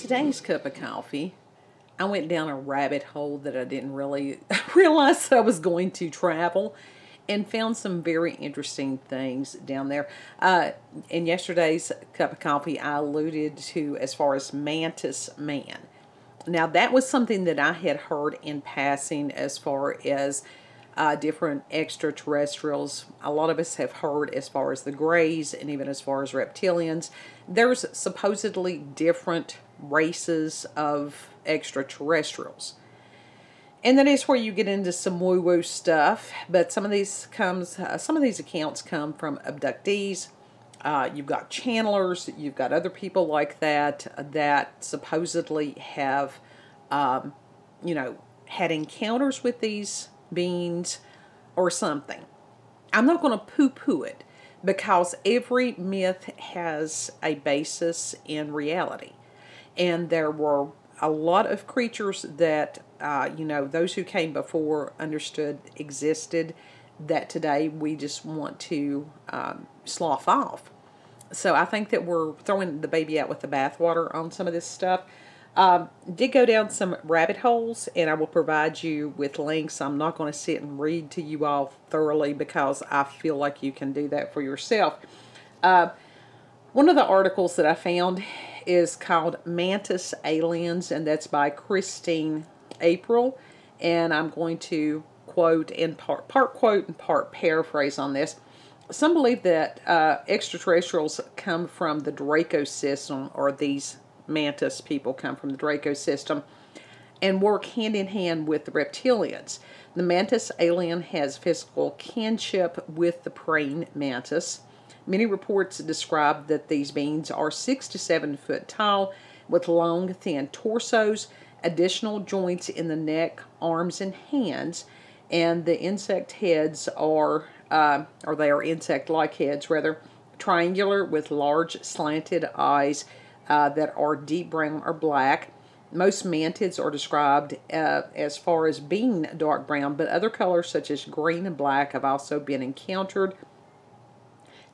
today's cup of coffee, I went down a rabbit hole that I didn't really realize I was going to travel, and found some very interesting things down there. In yesterday's cup of coffee, I alluded to as far as Mantis Man. Now, that was something that I had heard in passing as far as different extraterrestrials. A lot of us have heard as far as the Greys and even as far as reptilians. There's supposedly different races of extraterrestrials. And that is where you get into some woo-woo stuff. But some of these accounts come from abductees. You've got channelers. You've got other people like that supposedly have, had encounters with these beings or something. I'm not going to poo-poo it because every myth has a basis in reality. And there were a lot of creatures that, those who came before understood existed that today we just want to slough off. So I think that we're throwing the baby out with the bathwater on some of this stuff. Did go down some rabbit holes, and I will provide you with links. I'm not going to sit and read to you all thoroughly because I feel like you can do that for yourself. One of the articles that I found is called Mantis Aliens, and that's by Christine Aprile, and I'm going to quote in part quote and part paraphrase on this. Some believe that extraterrestrials come from the Draco system, or these Mantis people come from the Draco system, and work hand in hand with the reptilians. The Mantis alien has physical kinship with the praying mantis. Many reports describe that these beings are 6 to 7 foot tall, with long, thin torsos, additional joints in the neck, arms, and hands, and the insect heads are, or they are insect-like heads, rather, triangular with large slanted eyes that are deep brown or black. Most mantids are described as far as being dark brown, but other colors such as green and black have also been encountered.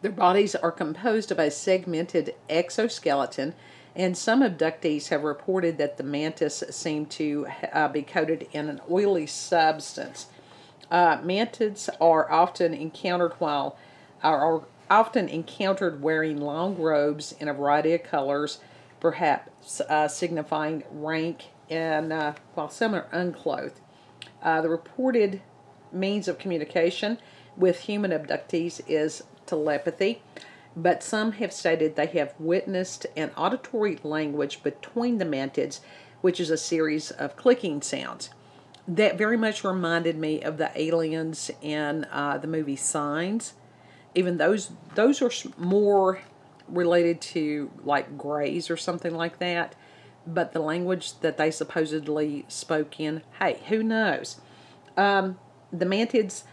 Their bodies are composed of a segmented exoskeleton, and some abductees have reported that the mantis seem to be coated in an oily substance. Mantids are often encountered wearing long robes in a variety of colors, perhaps signifying rank, and while some are unclothed. The reported means of communication with human abductees is telepathy, but some have stated they have witnessed an auditory language between the mantids, which is a series of clicking sounds. That very much reminded me of the aliens in the movie Signs. Even those are more related to like Greys or something like that, but the language that they supposedly spoke in, hey, who knows? The Mantids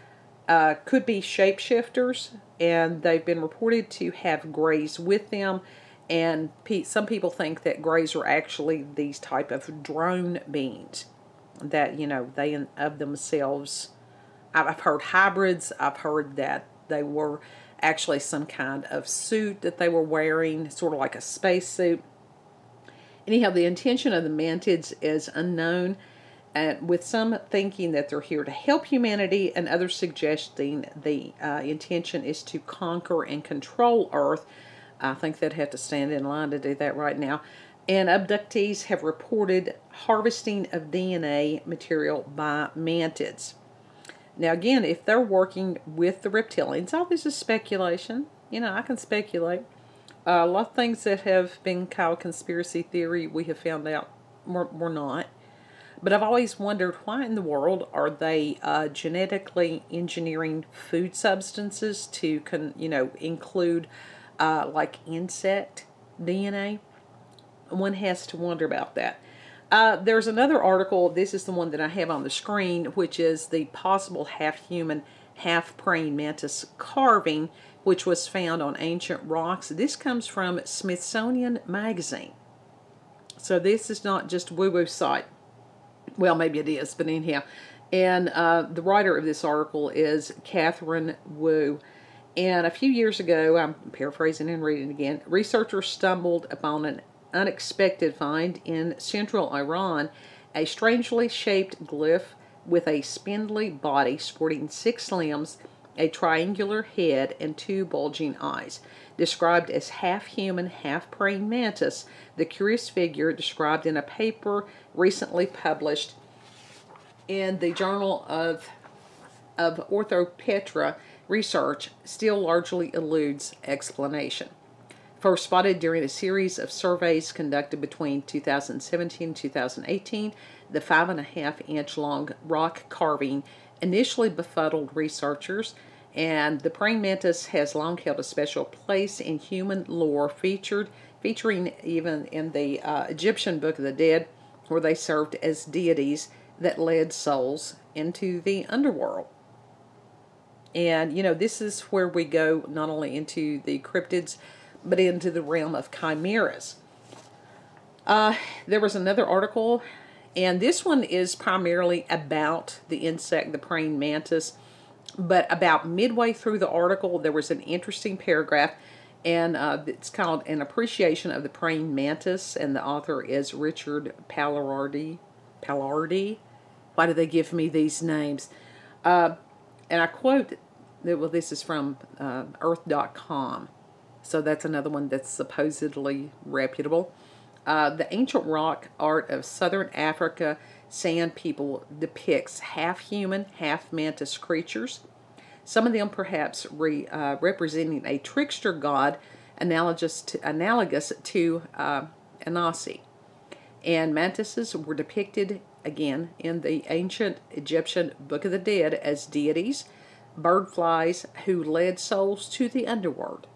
could be shapeshifters, and they've been reported to have Greys with them, and some people think that Greys are actually these type of drone beings that, they of themselves, I've heard hybrids. I've heard that they were actually some kind of suit that they were wearing, sort of like a space suit. Anyhow, the intention of the Mantids is unknown, with some thinking that they're here to help humanity, and others suggesting the intention is to conquer and control Earth. I think they'd have to stand in line to do that right now. And abductees have reported harvesting of DNA material by mantids. Now, again, if they're working with the reptilians, all this is speculation. I can speculate. A lot of things that have been called conspiracy theory, we have found out were not. But I've always wondered, why in the world are they genetically engineering food substances to, include like insect DNA? One has to wonder about that. There's another article, this is the one that I have on the screen, which is the possible half-human, half-praying-mantis carving, which was found on ancient rocks. This comes from Smithsonian Magazine. So this is not just woo-woo site. Well, maybe it is, but anyhow. And the writer of this article is Katherine Wu. And a few years ago, I'm paraphrasing and reading again, researchers stumbled upon an unexpected find in central Iran, a strangely shaped glyph with a spindly body sporting 6 limbs, a triangular head, and 2 bulging eyes. Described as half-human, half-praying mantis, the curious figure, described in a paper recently published in the Journal of Orthopetra Research, still largely eludes explanation. First spotted during a series of surveys conducted between 2017 and 2018, the 5.5-inch long rock carving initially befuddled researchers, and the praying mantis has long held a special place in human lore, featuring even in the Egyptian Book of the Dead, where they served as deities that led souls into the underworld. And, you know, this is where we go not only into the cryptids, but into the realm of chimeras. There was another article, and this one is primarily about the insect, the praying mantis, but about midway through the article, there was an interesting paragraph, and it's called An Appreciation of the Praying Mantis, and the author is Richard Pallardy. Why do they give me these names? And I quote, well, this is from earth.com. So that's another one that's supposedly reputable. The ancient rock art of southern Africa sand people depicts half-human, half-mantis creatures. Some of them perhaps representing a trickster god analogous to Anansi. And mantises were depicted, again, in the ancient Egyptian Book of the Dead as deities, bird flies who led souls to the underworld.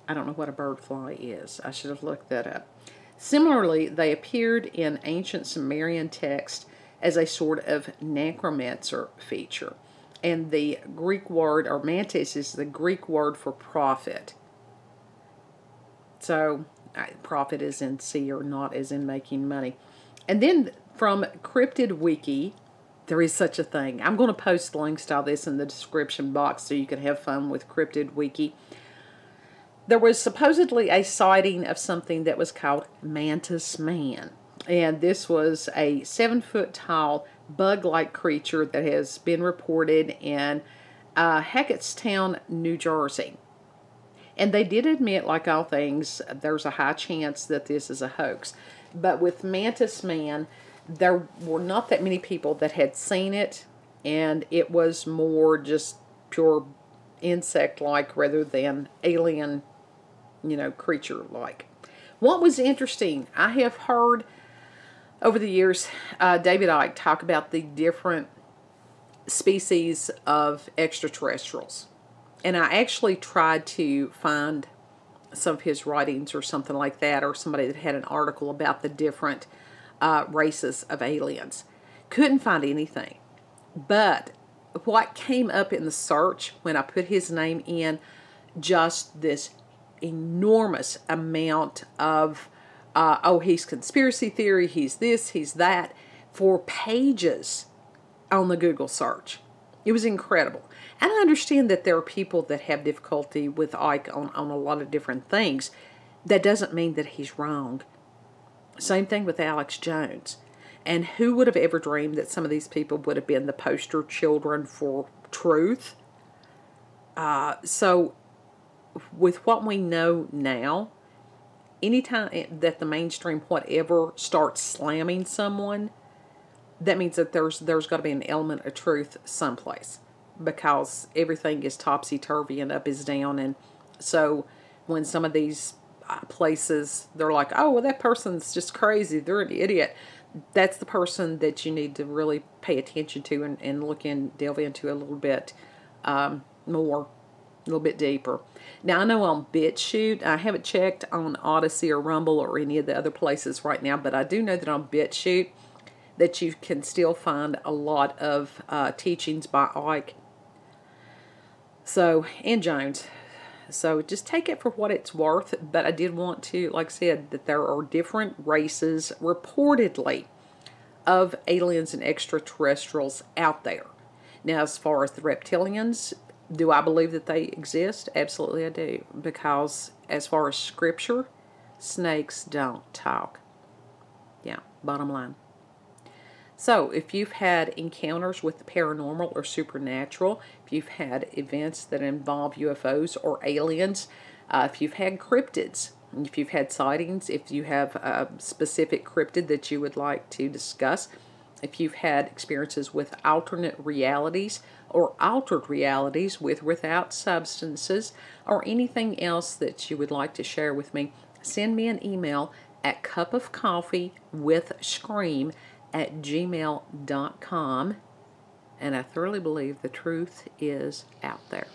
I don't know what a bird fly is. I should have looked that up. Similarly, they appeared in ancient Sumerian texts as a sort of necromancer feature. And the Greek word, or mantis, is the Greek word for prophet. So, profit is in seer, not as in making money. And then from Cryptid Wiki, there is such a thing. I'm going to post links to all this in the description box so you can have fun with Cryptid Wiki. There was supposedly a sighting of something that was called Mantis Man. And this was a 7-foot-tall bug-like creature that has been reported in Hackettstown, New Jersey. And they did admit, like all things, there's a high chance that this is a hoax. But with Mantis Man, there were not that many people that had seen it, and it was more just pure insect-like rather than alien, you know, creature-like. What was interesting, I have heard over the years David Icke talk about the different species of extraterrestrials. And I actually tried to find some of his writings or something like that, or somebody that had an article about the different races of aliens. Couldn't find anything. But what came up in the search when I put his name in, just this enormous amount of, oh, he's conspiracy theory, he's this, he's that, for pages on the Google search. It was incredible. And I understand that there are people that have difficulty with Icke on a lot of different things. That doesn't mean that he's wrong. Same thing with Alex Jones. And who would have ever dreamed that some of these people would have been the poster children for truth? So, with what we know now, anytime that the mainstream whatever starts slamming someone, that means that there's got to be an element of truth someplace, because everything is topsy-turvy and up is down. And so when some of these places, they're like, oh, well, that person's just crazy, they're an idiot, that's the person that you need to really pay attention to and delve into a little bit more, a little bit deeper. Now, I know on BitChute, I haven't checked on Odyssey or Rumble or any of the other places right now, but I do know that on BitChute that you can still find a lot of teachings by Icke. So, and Jones. So just take it for what it's worth, but I did want to, like I said, that there are different races, reportedly, of aliens and extraterrestrials out there. Now, as far as the reptilians, do I believe that they exist? Absolutely I do, because as far as scripture, snakes don't talk. Yeah, bottom line. So, if you've had encounters with the paranormal or supernatural, if you've had events that involve UFOs or aliens, if you've had cryptids, if you've had sightings, if you have a specific cryptid that you would like to discuss, if you've had experiences with alternate realities or altered realities with without substances, or anything else that you would like to share with me, send me an email at cupofcoffeewithscream@gmail.com, and I thoroughly believe the truth is out there.